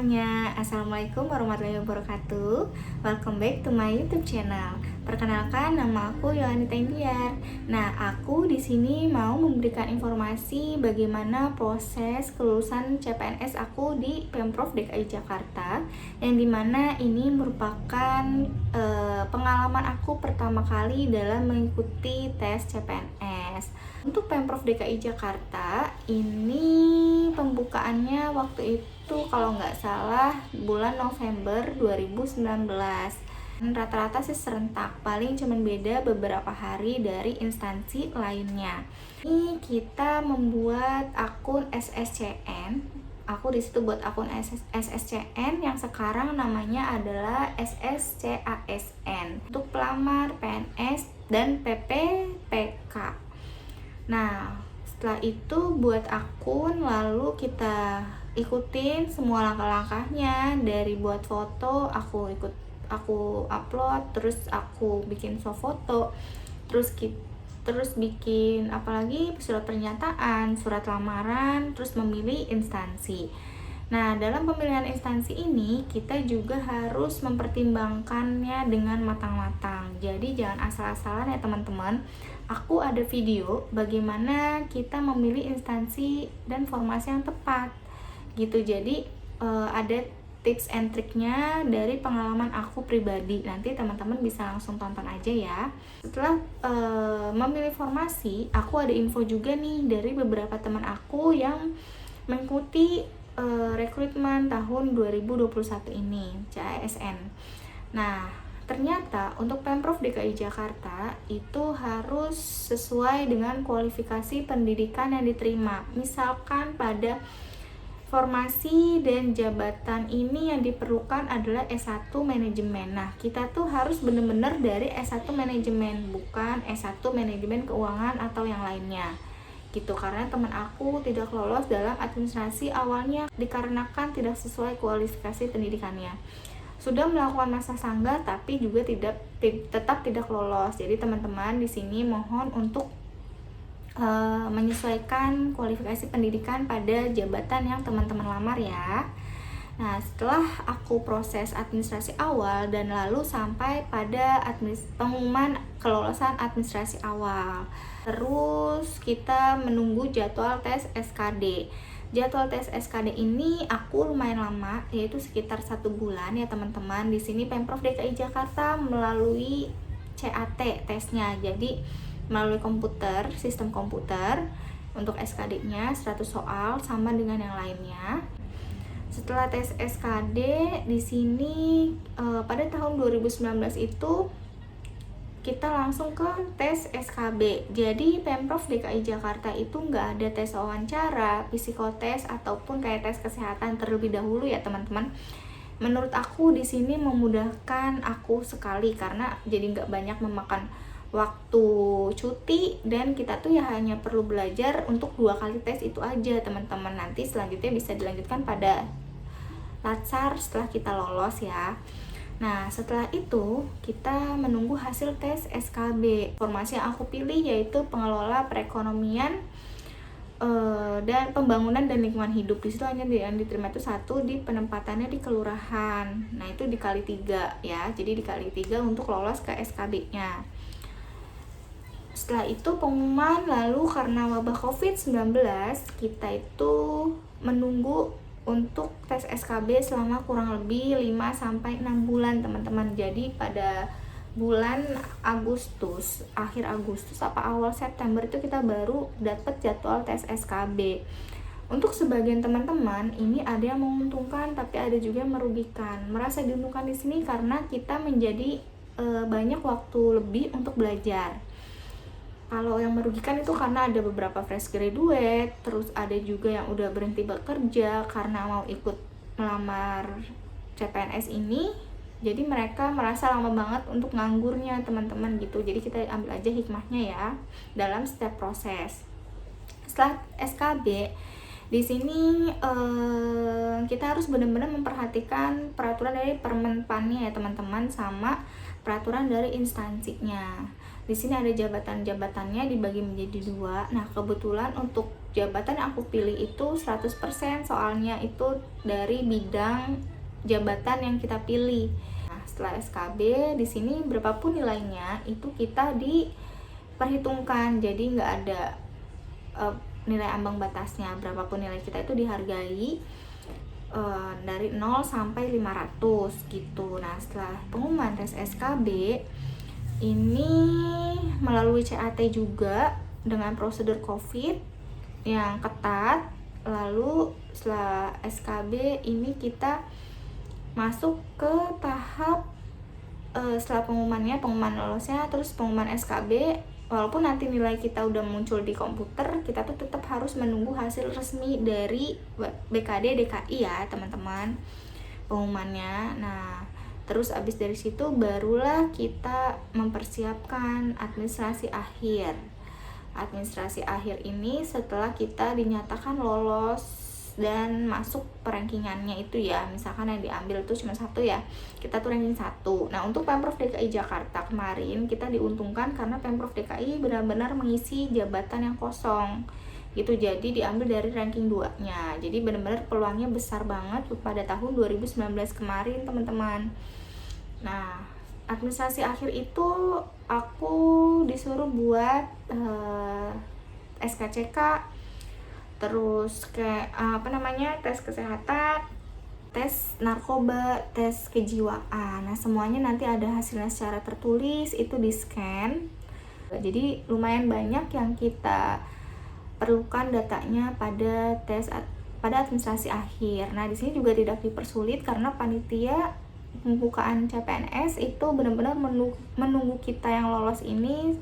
semuanya, Assalamualaikum warahmatullahi wabarakatuh. Welcome back to my YouTube channel. Perkenalkan, nama aku Yohanita Indiar. Nah, aku di sini mau memberikan informasi bagaimana proses kelulusan CPNS aku di Pemprov DKI Jakarta, yang dimana ini merupakan pengalaman aku pertama kali dalam mengikuti tes CPNS. Untuk Pemprov DKI Jakarta, ini pembukaannya waktu itu kalau nggak salah bulan November 2019. Rata-rata sih serentak, paling cuman beda beberapa hari dari instansi lainnya. Ini kita membuat akun SSCN. Aku di situ buat akun SSCN yang sekarang namanya adalah SSCASN untuk pelamar PNS dan PPPK. Nah, setelah itu buat akun, lalu kita ikutin semua langkah-langkahnya, dari buat foto aku upload, terus aku bikin swafoto, terus bikin apalagi surat pernyataan, surat lamaran, terus memilih instansi. Nah, dalam pemilihan instansi ini kita juga harus mempertimbangkannya dengan matang-matang. Jadi jangan asal-asalan ya teman-teman. Aku ada video bagaimana kita memilih instansi dan formasi yang tepat gitu. Jadi ada tips and triknya dari pengalaman aku pribadi. Nanti teman-teman bisa langsung tonton aja ya. Setelah memilih formasi, aku ada info juga nih dari beberapa teman aku yang mengikuti rekrutmen tahun 2021 ini, CASN. Nah, ternyata untuk Pemprov DKI Jakarta itu harus sesuai dengan kualifikasi pendidikan yang diterima. Misalkan pada formasi dan jabatan ini yang diperlukan adalah S1 manajemen. Nah, kita tuh harus benar-benar dari S1 manajemen, bukan S1 manajemen keuangan atau yang lainnya. Gitu, karena teman aku tidak lolos dalam administrasi awalnya dikarenakan tidak sesuai kualifikasi pendidikannya. Sudah melakukan masa sanggah tapi juga tetap tidak lolos. Jadi teman-teman di sini mohon untuk menyesuaikan kualifikasi pendidikan pada jabatan yang teman-teman lamar ya. Nah, setelah aku proses administrasi awal dan lalu sampai pada pengumuman kelolosan administrasi awal. Terus kita menunggu jadwal tes SKD. Jadwal tes SKD ini aku lumayan lama, yaitu sekitar 1 bulan ya teman-teman. Di sini Pemprov DKI Jakarta melalui CAT tesnya. Jadi melalui komputer, sistem komputer. Untuk SKD-nya 100 soal sama dengan yang lainnya. Setelah tes SKD di sini pada tahun 2019 itu kita langsung ke tes SKB. Jadi Pemprov DKI Jakarta itu nggak ada tes wawancara, psikotes ataupun kayak tes kesehatan terlebih dahulu ya teman-teman. Menurut aku di sini memudahkan aku sekali karena jadi nggak banyak memakan waktu cuti, dan kita tuh ya hanya perlu belajar untuk 2 kali tes itu aja teman-teman. Nanti selanjutnya bisa dilanjutkan pada latsar setelah kita lolos ya. Nah, setelah itu kita menunggu hasil tes SKB. Formasi yang aku pilih yaitu pengelola perekonomian dan pembangunan dan lingkungan hidup. Di situ hanya yang diterima itu 1, di penempatannya di kelurahan. Nah, itu dikali 3 ya. Jadi dikali 3 untuk lolos ke SKB-nya. Setelah itu pengumuman, lalu karena wabah COVID-19 kita itu menunggu untuk tes SKB selama kurang lebih 5-6 bulan teman-teman. Jadi pada bulan Agustus, akhir Agustus apa awal September itu kita baru dapat jadwal tes SKB. Untuk sebagian teman-teman ini ada yang menguntungkan tapi ada juga yang merugikan. Merasa diuntungkan di sini karena kita menjadi banyak waktu lebih untuk belajar. Kalau yang merugikan itu karena ada beberapa fresh graduate, terus ada juga yang udah berhenti bekerja karena mau ikut melamar CPNS ini. Jadi mereka merasa lama banget untuk nganggurnya teman-teman gitu. Jadi kita ambil aja hikmahnya ya dalam setiap proses. Setelah SKB di sini kita harus benar-benar memperhatikan peraturan dari Permenpannya ya teman-teman, sama peraturan dari instansinya. Di sini ada jabatan-jabatannya dibagi menjadi 2. Nah, kebetulan untuk jabatan yang aku pilih itu 100%, soalnya itu dari bidang jabatan yang kita pilih. Nah, setelah SKB di sini berapapun nilainya itu kita diperhitungkan. Jadi nggak ada nilai ambang batasnya, berapapun nilai kita itu dihargai dari 0 sampai 500 gitu. Nah, setelah pengumuman tes SKB ini melalui CAT juga dengan prosedur COVID yang ketat. Lalu setelah SKB ini kita masuk ke tahap setelah pengumuman lolosnya, terus pengumuman SKB. Walaupun nanti nilai kita udah muncul di komputer, kita tuh tetap harus menunggu hasil resmi dari BKD DKI ya teman-teman, pengumumannya. Nah, terus abis dari situ barulah kita mempersiapkan administrasi akhir. Administrasi akhir ini setelah kita dinyatakan lolos dan masuk perankingannya itu ya. Misalkan yang diambil itu cuma 1 ya, kita tuh ranking 1. Nah, untuk Pemprov DKI Jakarta kemarin kita diuntungkan karena Pemprov DKI benar-benar mengisi jabatan yang kosong gitu, jadi diambil dari ranking 2-nya. Jadi benar-benar peluangnya besar banget pada tahun 2019 kemarin teman-teman. Nah, administrasi akhir itu aku disuruh buat SKCK, terus kayak tes kesehatan, tes narkoba, tes kejiwaan. Nah, semuanya nanti ada hasilnya secara tertulis, itu di scan. Jadi lumayan banyak yang kita perlukan datanya pada administrasi akhir. Nah, di sini juga tidak dipersulit karena panitia pembukaan CPNS itu benar-benar menunggu kita yang lolos ini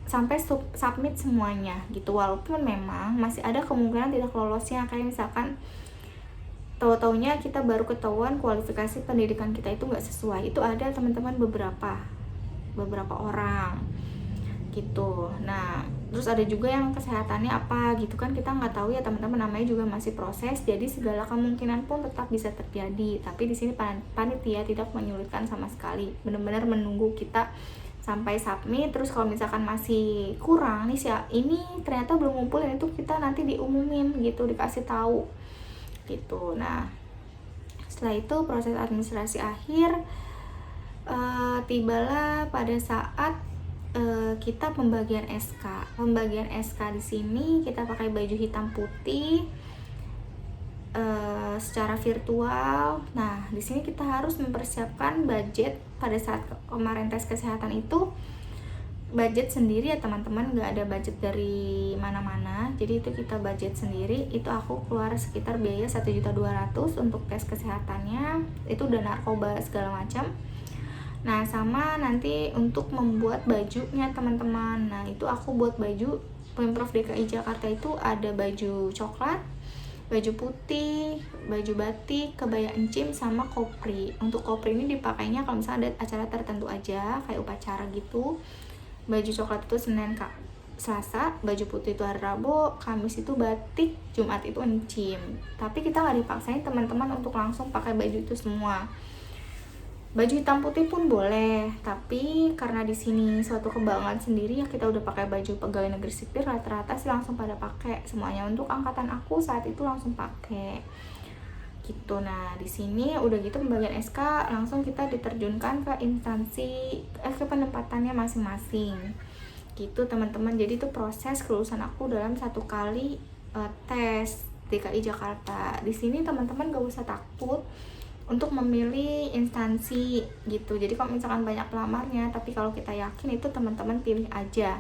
sampai submit semuanya gitu. Walaupun memang masih ada kemungkinan tidak lolosnya, kayak misalkan tahu-taunya kita baru ketahuan kualifikasi pendidikan kita itu nggak sesuai. Itu ada teman-teman beberapa orang gitu. Nah, terus ada juga yang kesehatannya apa gitu kan, kita nggak tahu ya teman-teman, namanya juga masih proses, jadi segala kemungkinan pun tetap bisa terjadi. Tapi di sini panitia tidak menyulitkan sama sekali, benar-benar menunggu kita sampai submit. Terus kalau misalkan masih kurang nih ini ternyata belum ngumpulin, itu kita nanti diumumin gitu, dikasih tahu gitu. Nah, setelah itu proses administrasi akhir tibalah pada saat kita pembagian SK. Pembagian SK di sini kita pakai baju hitam putih secara virtual. Nah, di sini kita harus mempersiapkan budget. Pada saat kemarin tes kesehatan itu budget sendiri ya teman-teman, nggak ada budget dari mana-mana. Jadi itu kita budget sendiri. Itu aku keluar sekitar biaya 1.200.000 untuk tes kesehatannya. Itu udah narkoba segala macam. Nah, sama nanti untuk membuat bajunya teman-teman. Nah, itu aku buat baju Pemprov DKI Jakarta itu ada baju coklat, baju putih, baju batik, kebaya encim, sama kopri. Untuk kopri ini dipakainya kalau misalnya ada acara tertentu aja, kayak upacara gitu. Baju coklat itu Senin Selasa, baju putih itu hari Rabu, Kamis itu batik, Jumat itu encim. Tapi kita nggak dipaksain teman-teman untuk langsung pakai baju itu semua. Baju hitam putih pun boleh, tapi karena di sini suatu kebanggaan sendiri ya, kita udah pakai baju pegawai negeri sipil, rata-rata sih langsung pada pakai semuanya. Untuk angkatan aku saat itu langsung pakai gitu. Nah, di sini udah gitu pembagian SK langsung kita diterjunkan ke instansi ke penempatannya masing-masing gitu teman-teman. Jadi itu proses kelulusan aku dalam 1 kali tes DKI Jakarta. Di sini teman-teman gak usah takut untuk memilih instansi gitu. Jadi kalau misalkan banyak pelamarnya, tapi kalau kita yakin itu teman-teman pilih aja.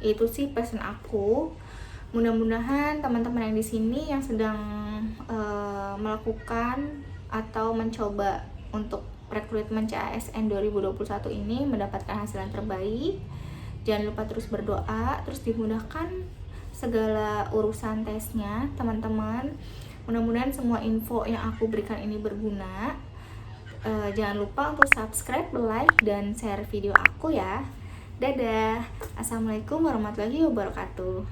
Itu sih pesan aku. Mudah-mudahan teman-teman yang di sini yang sedang melakukan atau mencoba untuk rekrutmen CASN 2021 ini mendapatkan hasil yang terbaik. Jangan lupa terus berdoa, terus dimudahkan segala urusan tesnya teman-teman. Mudah-mudahan semua info yang aku berikan ini berguna. Jangan lupa untuk subscribe, like, dan share video aku ya. Dadah. Assalamualaikum warahmatullahi wabarakatuh.